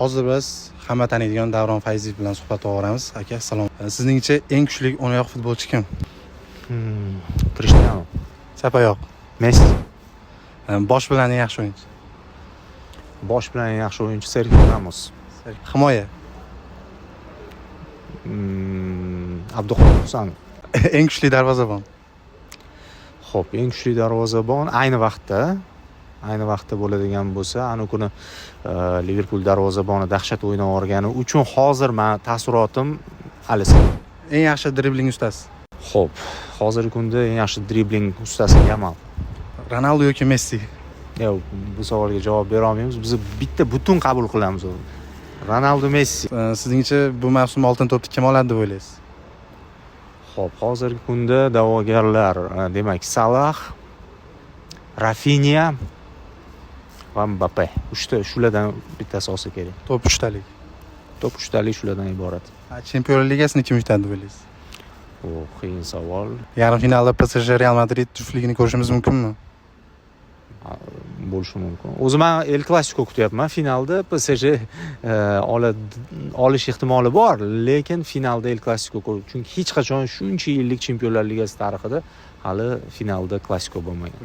Hozir biz hamma taniydigan Davron Fayziyev bilan suhbat olamiz. Aka, salom. Sizningcha eng kuchli o'ng oyoq futbolchi kim? Cristiano, Chap oyoq. Messi. Bosh bilan eng yaxshi o'yinchi. Bosh bilan eng yaxshi o'yinchi Sergio Ramos. Himoya. Abduqodir Husanov. Eng kuchli darvozabon. Xo'p, eng kuchli darvozabon ayni vaqtda bo'ladigan bo'lsa, ana kuni Liverpool darvozaboni dahshat o'ynab o'rgani uchun hozir men taassurotim Alisson. Eng yaxshi dribling ustasi. Xo'p, hozirgi kunda eng yaxshi dribling ustasi Yamal. Ronaldo yoki Messi? Yo'q, bu savolga javob bera olmaymiz. Biz bitta butun qabul qilamiz uni. Ronaldo, Messi. Sizningcha bu mavsum oltin to'pni kim oladi deb o'ylaysiz? Xo'p, hozirgi kunda da'vogarlar demak Salah, Rafinha va Mbappe. Shulardan bittasi olsa kerak. Top 3talik. Top 3talik shulardan iborat. Chempionlar Ligasini kim yutadi deb o'ylaysiz? Bu qiyin savol. Yarim finalda PSG Real Madrid juftligini ko'rishimiz mumkinmi? Bo'lishi mumkin. O'zim men El Clasico kutyapman. Finalda PSG olish ehtimoli bor, lekin finalda El Clasico chunki hech qachon shuncha yillik Chempionlar Ligasi tarixida hali finalda Clasico bo'lmagan.